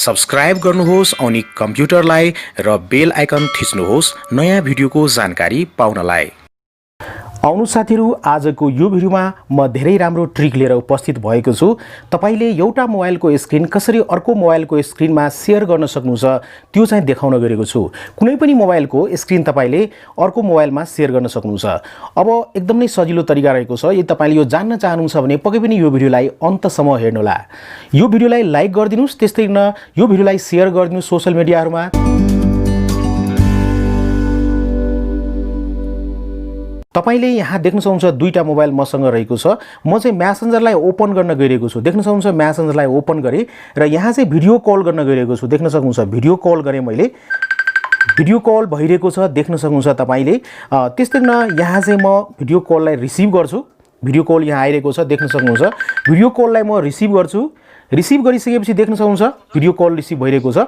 Subscribe गर्नुहोस् अनिक कम्प्युटरलाई र बेल आइकन थिच्नुहोस् नयाँ भिडियोको जानकारी पाउनलाई। आउनु साथीहरु, आजको यो भिडियोमा म धेरै राम्रो ट्रिक लिएर उपस्थित भएको छु। तपाईले एउटा मोबाइलको स्क्रिन कसरी अर्को मोबाइलको स्क्रिनमा शेयर गर्न सक्नुहुन्छ त्यो चाहिँ देखाउन गएको छु। कुनै पनि मोबाइलको स्क्रिन तपाईले अर्को मोबाइलमा शेयर गर्न सक्नुहुन्छ। अब एकदमै सजिलो तरिका रहेको छ। यदि तपाईले यो जान्न चाहनुहुन्छ भने पक्कै पनि यो भिडियोलाई अन्तसम्म हेर्नु होला। यो भिडियोलाई लाइक गरिदिनुस्, त्यस्तै गर्न यो भिडियोलाई शेयर गरिदिनुस् सोशल मिडियाहरुमा। तपाईले यहाँ देख्न सक्नुहुन्छ दुईटा मोबाइल मसँग रहेको छ। म चाहिँ मेसेन्जरलाई ओपन गर्न गइरहेको छु। देख्न सक्नुहुन्छ मेसेन्जरलाई ओपन गरे र यहाँ चाहिँ भिडियो कल गर्न गइरहेको छु। देख्न सक्नुहुन्छ भिडियो कल गरे मैले। भिडियो कल भइरहेको छ देख्न सक्नुहुन्छ तपाईले। त्यस्तै न यहाँ चाहिँ म भिडियो कललाई रिसिभ गर्छु। भिडियो कल यहाँ आइरहेको छ देख्न सक्नुहुन्छ। भिडियो कललाई म रिसिभ गर्छु। रिसिभ गरिसकेपछि देख्न सक्नुहुन्छ भिडियो कल रिसिभ भइरहेको छ।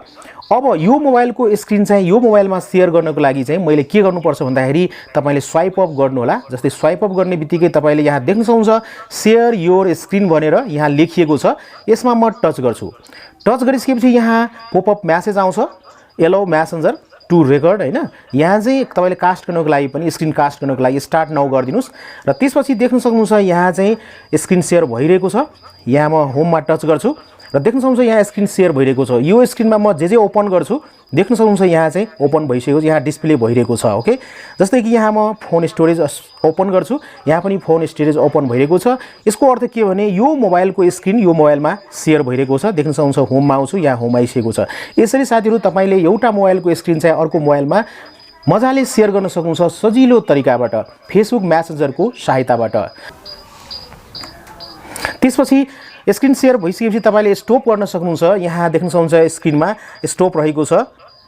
अब यो मोबाइलको स्क्रिन चाहिँ यो मोबाइलमा शेयर गर्नको लागि चाहिँ मैले के गर्नुपर्छ भन्दाखेरि तपाईले स्वाइप अप गर्नु होला। जस्तै स्वाइप अप गर्ने बित्तिकै तपाईले यहाँ देख्न सक्नुहुन्छ शेयर योर स्क्रिन भनेर यहाँ लेखिएको छ। यसमा म टच गर्छु। टच गरिसकेपछि यहाँ पपअप मेसेज आउँछ, एलो मेसेन्जर टु रेकर्ड हैन। यहाँ चाहिँ तपाईले कास्ट गर्नको लागि पनि स्क्रिन कास्ट गर्नको लागि स्टार्ट नाउ गरिदिनुस् र त्यसपछि देख्न सक्नुहुन्छ यहाँ चाहिँ स्क्रिन शेयर भइरहेको छ। यहाँ म होममा टच गर्छु र देख्न सक्नुहुन्छ यहाँ स्क्रिन शेयर भइरहेको छ। यो स्क्रिनमा म जे ओपन गर्छु देख्न सक्नुहुन्छ यहाँ चाहिँ ओपन भइसकेको छ, यहाँ डिस्प्ले भइरहेको छ। ओके, जस्तै कि यहाँ म फोन स्टोरेज ओपन गर्छु, यहाँ पनि फोन स्टोरेज ओपन भइरहेको छ। यसको अर्थ के भने यो मोबाइलको स्क्रिन यो मोबाइलमा शेयर भइरहेको छ। देख्न सक्नुहुन्छ होममा आउँछु, यहाँ होम आइसकेको छ। यसरी साथीहरु तपाईले एउटा मोबाइलको स्क्रिन चाहिँ अर्को मोबाइलमा मजाले शेयर गर्न सक्नुहुन्छ सजिलो तरिकाबाट, फेसबुक मेसेन्जरको सहायताबाट। त्यसपछि स्क्रिन शेयर भइसकेपछि तपाईले स्टप गर्न सक्नुहुन्छ। यहाँ देख्न सक्नुहुन्छ स्क्रिनमा स्टप रहेको छ,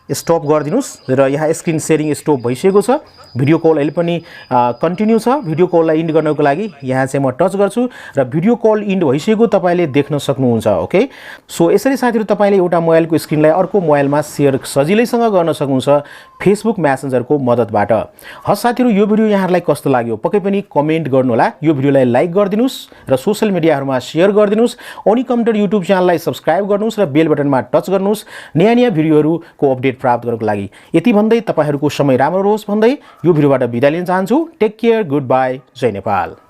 स्टप गरिदिनुस् र यहाँ स्क्रिन शेयरिङ स्टप भइसकेको छ। भिडियो कल अहिले पनि कन्टिन्यू छ। भिडियो कललाई इन्ड गर्नको लागि यहाँ चाहिँ म टच गर्छु र भिडियो कल इन्ड भइसकेको तपाईले देख्न सक्नुहुन्छ। ओके, सो यसरी साथीहरु तपाईले एउटा मोबाइलको स्क्रिनलाई अर्को मोबाइलमा शेयर सजिलैसँग गर्न सक्नुहुन्छ फेसबुक मेसेन्जरको मद्दतबाट। हस् साथीहरु, यो भिडियो यहाँहरुलाई कस्तो लाग्यो पक्कै पनि कमेन्ट गर्नु होला। यो भिडियोलाई लाइक गरिदिनुस् र सोशल मिडियाहरुमा शेयर गरिदिनुस्। ओनिक कम्प्युटर युट्युब च्यानललाई सब्स्क्राइब गर्नुस् र बेल बटनमा टच गर्नुस् नयाँ नयाँ भिडियोहरुको अपडेट प्राप्त गर्नको लागि। यति भन्दै तपाईहरुको समय राम्रो रहोस् भन्दै यो भिडियोबाट बिदा लिन चाहन्छु। Take care, good by, Jay Nepal.